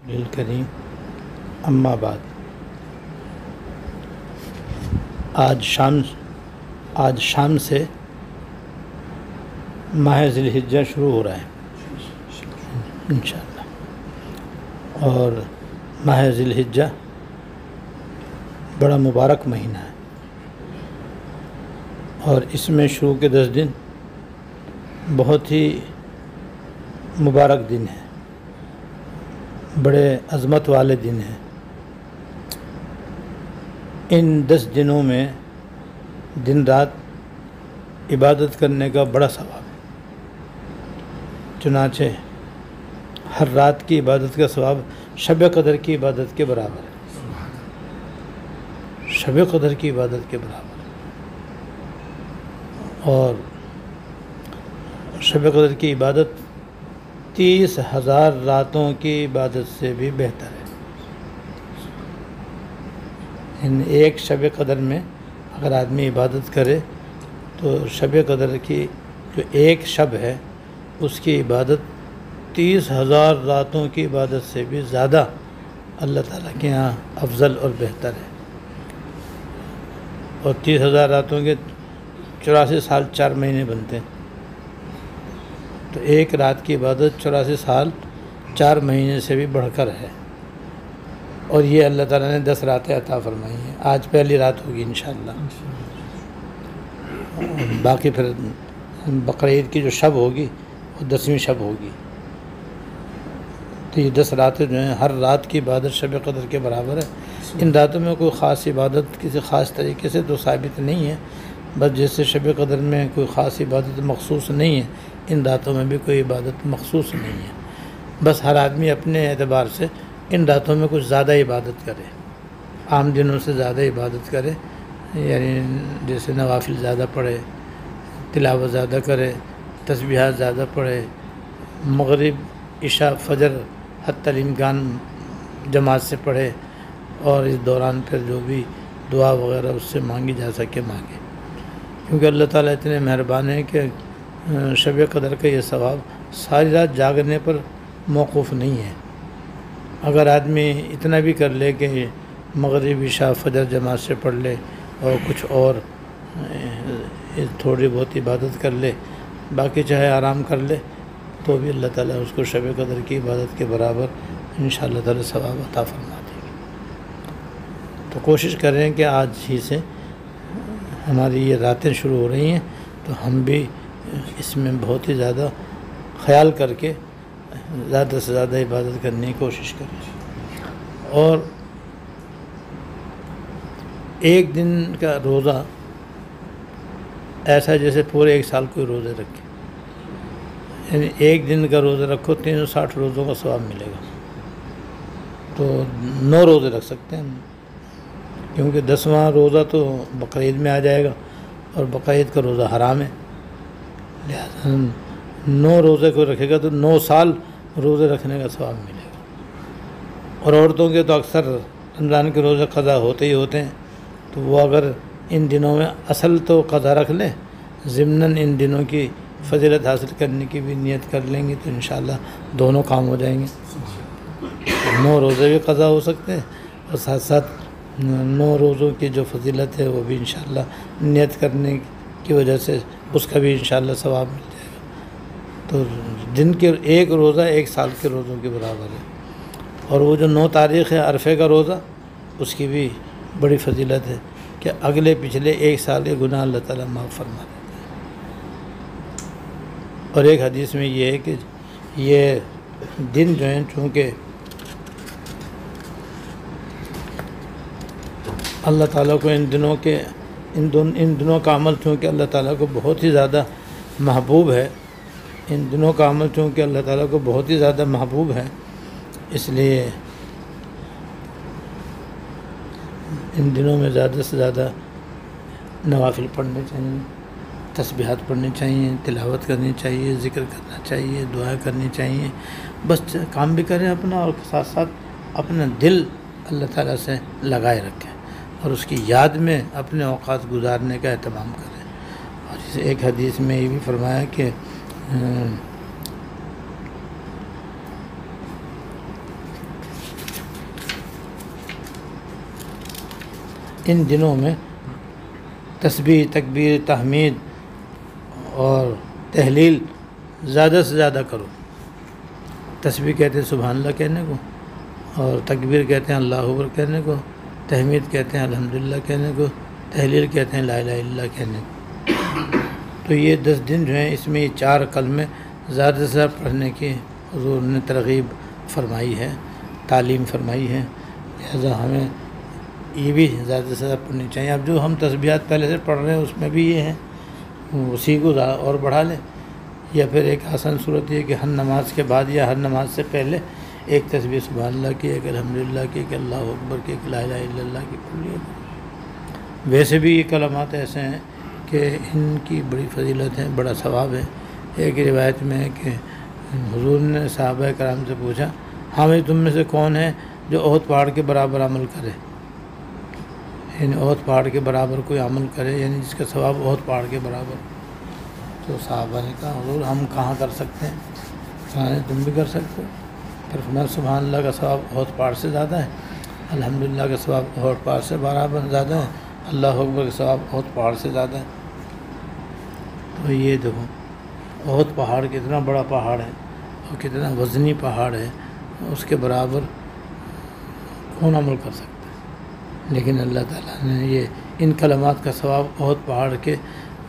الکریم اما بعد، آج شام سے ماہ ذی الحجہ شروع ہو رہا ہے انشاءاللہ، اور ماہ ذی الحجہ بڑا مبارک مہینہ ہے، اور اس میں شروع کے 10 دن بہت ہی مبارک دن ہیں، بڑے عظمت والے دن ہیں۔ ان 10 دنوں میں دن رات عبادت کرنے کا بڑا ثواب ہے، چنانچہ ہر رات کی عبادت کا ثواب شب قدر کی عبادت کے برابر ہے، شب قدر کی عبادت کے برابر ہے، اور شب قدر کی عبادت 30,000 راتوں کی عبادت سے بھی بہتر ہے۔ ان ایک شب قدر میں اگر آدمی عبادت کرے تو شب قدر کی جو ایک شب ہے اس کی عبادت 30,000 راتوں کی عبادت سے بھی زیادہ اللہ تعالیٰ کے یہاں افضل اور بہتر ہے۔ اور 30,000 راتوں کے 84 سال 4 مہینے بنتے ہیں، تو ایک رات کی عبادت 84 سال 4 مہینے سے بھی بڑھ کر ہے، اور یہ اللہ تعالیٰ نے 10 راتیں عطا فرمائی ہیں۔ آج پہلی رات ہوگی انشاءاللہ، باقی پھر بقرعید کی جو شب ہوگی وہ 10ویں شب ہوگی۔ تو یہ 10 راتیں جو ہیں ہر رات کی عبادت شب قدر کے برابر ہے۔ ان راتوں میں کوئی خاص عبادت کسی خاص طریقے سے تو ثابت نہیں ہے، بس جیسے شب قدر میں کوئی خاص عبادت مخصوص نہیں ہے، ان راتوں میں بھی کوئی عبادت مخصوص نہیں ہے، بس ہر آدمی اپنے اعتبار سے ان راتوں میں کچھ زیادہ عبادت کرے، عام دنوں سے زیادہ عبادت کرے، یعنی جیسے نوافل زیادہ پڑھے، تلاوت زیادہ کرے، تسبیحات زیادہ پڑھے، مغرب عشاء فجر حتی الامکان جماعت سے پڑھے، اور اس دوران پھر جو بھی دعا وغیرہ اس سے مانگی جا سکے مانگے، کیونکہ اللہ تعالیٰ اتنے مہربان ہیں کہ شب قدر کا یہ ثواب ساری رات جاگنے پر موقوف نہیں ہے۔ اگر آدمی اتنا بھی کر لے کہ مغرب عشاء فجر جماعت سے پڑھ لے اور کچھ اور تھوڑی بہت عبادت کر لے، باقی چاہے آرام کر لے، تو بھی اللہ تعالیٰ اس کو شب قدر کی عبادت کے برابر انشاءاللہ تعالیٰ ثواب عطا فرما دے گی۔ تو کوشش کریں کہ آج ہی سے ہماری یہ راتیں شروع ہو رہی ہیں، تو ہم بھی اس میں بہت ہی زیادہ خیال کر کے زیادہ سے زیادہ عبادت کرنے کی کوشش کریں، اور ایک دن کا روزہ ایسا جیسے پورے ایک سال کوئی روزے رکھے، یعنی ایک دن کا روزہ رکھو 360 روزوں کا ثواب ملے گا، تو 9 روزے رکھ سکتے ہیں، کیونکہ 10واں روزہ تو بقرعید میں آ جائے گا، اور بقرعید کا روزہ حرام ہے، لہذا 9 روزے کو رکھے گا تو 9 سال روزے رکھنے کا ثواب ملے گا۔ اور عورتوں کے تو اکثر رمضان کے روزے قضا ہوتے ہی ہوتے ہیں، تو وہ اگر ان دنوں میں اصل تو قضا رکھ لیں، ضمناً ان دنوں کی فضیلت حاصل کرنے کی بھی نیت کر لیں گے، تو انشاءاللہ دونوں کام ہو جائیں گے، 9 روزے بھی قضا ہو سکتے ہیں، اور ساتھ ساتھ 9 روزوں کی جو فضیلت ہے وہ بھی انشاءاللہ نیت کرنے کی وجہ سے اس کا بھی انشاءاللہ ثواب مل جائے گا۔ تو دن کے ایک روزہ 1 سال کے روزوں کے برابر ہے، اور وہ جو 9 تاریخ ہے عرفے کا روزہ، اس کی بھی بڑی فضیلت ہے کہ اگلے پچھلے 1 سال کے گناہ اللہ تعالیٰ معاف فرما دیتے ہیں۔ اور ایک حدیث میں یہ ہے کہ یہ دن جو ہیں چونکہ اللہ تعالیٰ کو ان دنوں کا عمل چونکہ اللہ تعالیٰ کو بہت ہی زیادہ محبوب ہے، ان دنوں کا عمل چونکہ اللہ تعالیٰ کو بہت ہی زیادہ محبوب ہے، اس لیے ان دنوں میں زیادہ سے زیادہ نوافل پڑھنے چاہیے، تسبیحات پڑھنی چاہیے، تلاوت کرنی چاہیے، ذکر کرنا چاہیے، دعا کرنی چاہیے، بس کام بھی کریں اپنا، اور ساتھ ساتھ اپنا دل اللہ تعالیٰ سے لگائے رکھیں، اور اس کی یاد میں اپنے اوقات گزارنے کا اہتمام کریں۔ اور جیسے ایک حدیث میں یہ بھی فرمایا کہ ان دنوں میں تسبیح، تکبیر، تحمید اور تحلیل زیادہ سے زیادہ کرو۔ تسبیح کہتے ہیں سبحان اللہ کہنے کو، اور تکبیر کہتے ہیں اللہ اکبر کہنے کو، تحمید کہتے ہیں الحمدللہ کہنے کو، تحلیل کہتے ہیں لا الہ الا اللہ کہنے کو۔ تو یہ 10 دن جو ہیں اس میں یہ 4 کلمے زیادہ سے زیادہ پڑھنے کی حضور نے ترغیب فرمائی ہے، تعلیم فرمائی ہے، لہذا ہمیں یہ بھی زیادہ سے زیادہ پڑھنی چاہیے۔ اب جو ہم تسبیحات پہلے سے پڑھ رہے ہیں اس میں بھی یہ ہے، اسی کو اور بڑھا لیں، یا پھر ایک آسان صورت یہ کہ ہر نماز کے بعد یا ہر نماز سے پہلے ایک تسبیح سبحان اللہ کی، ایک الحمدللہ کی، ایک اللہ اکبر کی، ایک لا الہ الا اللہ کی پڑھ لیا۔ ویسے بھی یہ کلمات ایسے ہیں کہ ان کی بڑی فضیلت ہے، بڑا ثواب ہے۔ ایک روایت میں ہے کہ حضور نے صحابہ کرام سے پوچھا، ہمیں تم میں سے کون ہے جو احد پہاڑ کے برابر عمل کرے، یعنی احد پہاڑ کے برابر کوئی عمل کرے، یعنی جس کا ثواب احد پہاڑ کے برابر۔ تو صحابہ نے کہا حضور ہم کہاں کر سکتے ہیں؟ کہا تم بھی کر سکتے ہو۔ پھر فرمایا سبحان اللہ کا ثواب احد پہاڑ سے زیادہ ہے، الحمدللہ کا ثواب احد پہاڑ سے برابر زیادہ ہے، اللہ اکبر کا ثواب احد پہاڑ سے زیادہ ہے۔ تو یہ دیکھو احد پہاڑ کتنا بڑا پہاڑ ہے اور کتنا وزنی پہاڑ ہے، اس کے برابر کون عمل کر سکتا ہے؟ لیکن اللہ تعالیٰ نے یہ ان کلمات کا ثواب احد پہاڑ کے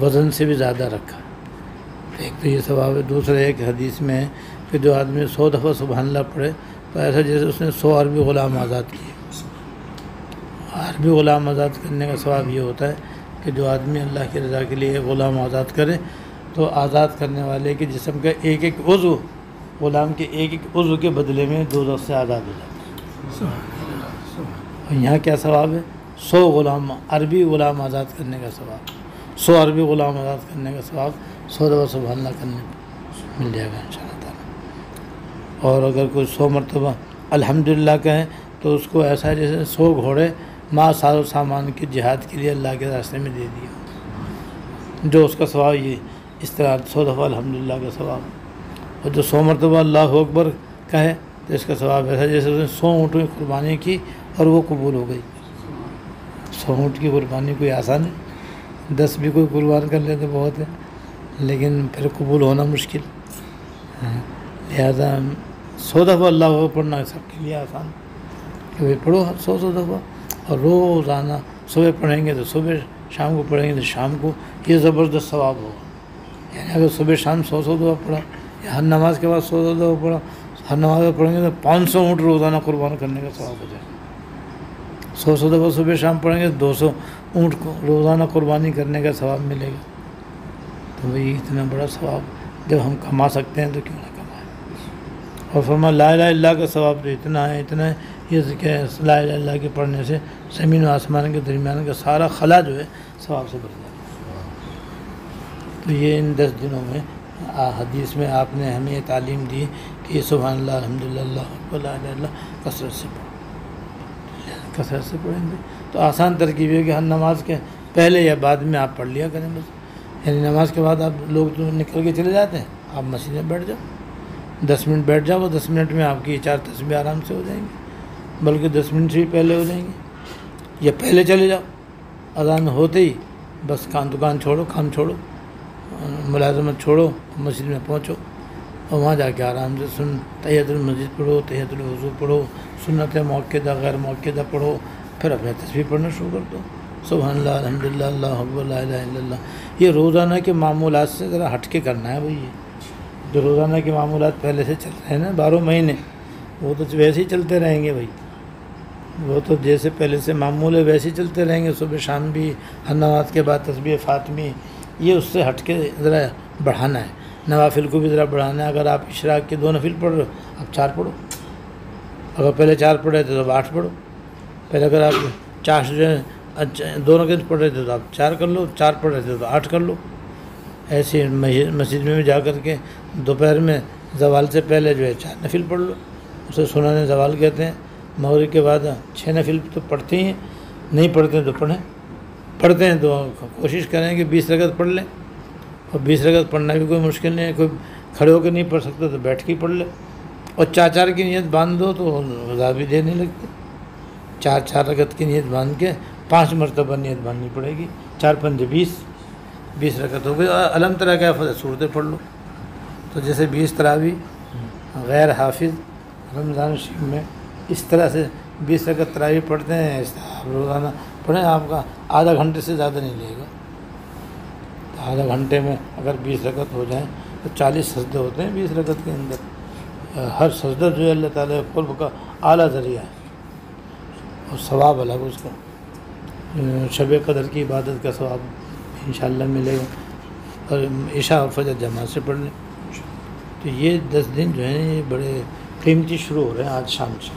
وزن سے بھی زیادہ رکھا۔ ایک تو یہ ثواب ہے، دوسرا ایک حدیث میں ہے کہ جو آدمی 100 دفعہ سبحان اللہ پڑھے تو ایسا جیسے اس نے 100 عربی غلام آزاد کیے۔ عربی غلام آزاد کرنے کا ثواب یہ ہوتا ہے کہ جو آدمی اللہ کی رضا کے لیے غلام آزاد کرے تو آزاد کرنے والے کے جسم کا ایک ایک عضو، غلام کے ایک ایک عضو کے بدلے میں دوزخ سے آزاد ہو جاتا ہے۔ اور یہاں کیا ثواب ہے؟ 100 غلام عربی غلام آزاد کرنے کا ثواب، 100 عربی غلام آزاد کرنے کا ثواب 100 دفعہ سبحان اللہ کرنے مل جائے گا انشاءاللہ تعالیٰ۔ اور اگر کوئی 100 مرتبہ الحمدللہ کہیں تو اس کو ایسا ہے جیسے 100 گھوڑے ماں ساز و سامان کے جہاد کے لیے اللہ کے راستے میں دے دیا، جو اس کا ثواب یہ اس طرح 100 دفعہ الحمدللہ کا ثواب۔ اور جو 100 مرتبہ اللہ اکبر کہے تو اس کا ثواب ایسا جیسے اس نے 100 اونٹوں کی قربانی کی اور وہ قبول ہو گئی۔ 100 اونٹ کی قربانی کوئی آسان ہے، 10 بھی کوئی قربان کر لے تو بہت ہے، لیکن پھر قبول ہونا مشکل۔ لہذا 100 دفعہ اللہ اکبر پڑھنا سب کے لیے آسان کہ بھائی پڑھو 100 دفعہ، اور روزانہ صبح پڑھیں گے تو صبح، شام کو پڑھیں گے تو شام کو، یہ زبردست ثواب ہوگا۔ یعنی اگر صبح شام 100 دفعہ پڑھا یا ہر نماز کے بعد 100 دفعہ پڑھا، ہر نماز میں پڑھیں گے تو 500 اونٹ روزانہ قربان کرنے کا ثواب ہو جائے گا۔ 100 دفعہ صبح شام پڑھیں گے تو 200 اونٹ کو روزانہ قربانی کرنے کا ثواب ملے گا۔ تو بھئی اتنا بڑا ثواب جب ہم کما سکتے ہیں تو کیوں نہ کمائیں۔ اور فرمایا لا الہ الا اللہ کا ثواب تو اتنا ہے، یہ کہ لا الہ الا اللہ کے پڑھنے سے زمین و آسمان کے درمیان کا سارا خلا جو ہے ثواب سے بھر جاتا ہے۔ تو یہ ان 10 دنوں میں حدیث میں آپ نے ہمیں یہ تعلیم دی کہ یہ سبحان اللہ الحمدللہ اللہ اکبر لا الہ الا اللہ کثرت سے پڑھو، کثرت سے پڑھیں گے تو آسان ترکیب ہے کہ ہر نماز کے پہلے یا بعد میں آپ پڑھ لیا کریں بس۔ یعنی نماز کے بعد آپ لوگ تو نکل کے چلے جاتے ہیں، آپ مسجد میں بیٹھ جاؤ، 10 منٹ بیٹھ جاؤ، 10 منٹ میں آپ کی 4 تسبیح آرام سے ہو جائیں گی، بلکہ 10 منٹ سے ہی پہلے ہو جائیں گے، یا پہلے چلے جاؤ اذان ہوتے ہی، بس دکان چھوڑو، کام چھوڑو، ملازمت چھوڑو، مسجد میں پہنچو اور وہاں جا کے آرام سے تحیۃ المسجد پڑھو، تحیۃ الوضو پڑھو، سنت موقدہ غیر موقدہ پڑھو، پھر اپنے تسبیح پڑھنا شروع کر دو، سبحان اللہ الحمدللہ اللہ اکبر لا الہ الا اللہ۔ یہ روزانہ کے معمولات سے ذرا ہٹ کے کرنا ہے بھائی، جو روزانہ کے معمولات پہلے سے چل رہے ہیں نا 12 مہینے، وہ تو ویسے ہی چلتے رہیں گے بھائی، وہ تو جیسے پہلے سے معمول ہے ویسے ہی چلتے رہیں گے، صبح شام بھی، ہر نماز کے بعد تسبیح فاطمی، یہ اس سے ہٹ کے ذرا بڑھانا ہے۔ نوافل کو بھی ذرا بڑھانا ہے، اگر آپ اشراق کے 2 نفل پڑھ رہے ہو اب 4 پڑھو، اگر پہلے 4 پڑھ رہے تھے تو اب 8 پڑھو، پہلے اگر آپ 4 جو ہے 2 رکعت پڑھ رہے تھے تو آپ 4 کر لو، 4 پڑھ رہے تھے تو 8 کر لو۔ ایسے مسجد میں بھی جا کر کے دوپہر میں زوال سے پہلے جو ہے 4 نفل پڑھ لو، اسے سنن زوال کہتے ہیں۔ مغرب کے بعد 6 نفل تو پڑھتے ہی ہیں، نہیں پڑھتے تو پڑھیں، پڑھتے ہیں تو کوشش کریں کہ 20 رکعت پڑھ لیں، اور 20 رکعت پڑھنا بھی کوئی مشکل نہیں ہے، کوئی کھڑے ہو کے نہیں پڑھ سکتا تو بیٹھ کے ہی پڑھ لے، اور 4 کی نیت باندھ دو تو غذا بھی دے نہیں لگتی، 4 رکعت کی نیت باندھ کے 5 مرتبہ نیت باندھنی پڑے گی، 4 5 20 رکعت ہو گئی۔ علم ترا کیا فضل صورتیں پڑھ لو، تو جیسے 20 تراویح غیر حافظ رمضان شریف میں اس طرح سے 20 رکعت تراویح پڑھتے ہیں، روزانہ پڑھیں، آپ کا آدھا گھنٹے سے زیادہ نہیں لے گا۔ آدھا گھنٹے میں اگر 20 رکعت ہو جائیں تو 40 سجدے ہوتے ہیں 20 رکعت کے اندر۔ ہر سجدہ جو ہے اللہ تعالیٰ قرب کا اعلیٰ ذریعہ ہے، اور ثواب الگ اس کا، شب قدر کی عبادت کا ثواب انشاءاللہ ملے گا۔ اور عشاء اور فجر جماعت سے پڑھ لیں۔ تو یہ 10 دن جو ہیں یہ بڑے قیمتی شروع ہو رہے ہیں آج شام سے۔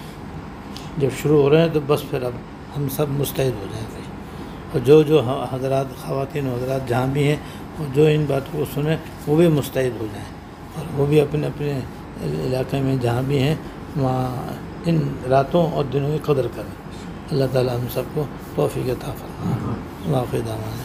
جب شروع ہو رہے ہیں تو بس پھر اب ہم سب مستعد ہو جائیں گے، اور جو حضرات خواتین و حضرات جہاں بھی ہیں اور جو ان باتوں کو سنیں وہ بھی مستعد ہو جائیں، اور وہ بھی اپنے اپنے علاقے میں جہاں بھی ہیں وہاں ان راتوں اور دنوں کی قدر کریں۔ اللہ تعالیٰ ہم سب کو توفیق عطا فرمائے۔ واقع دعوانا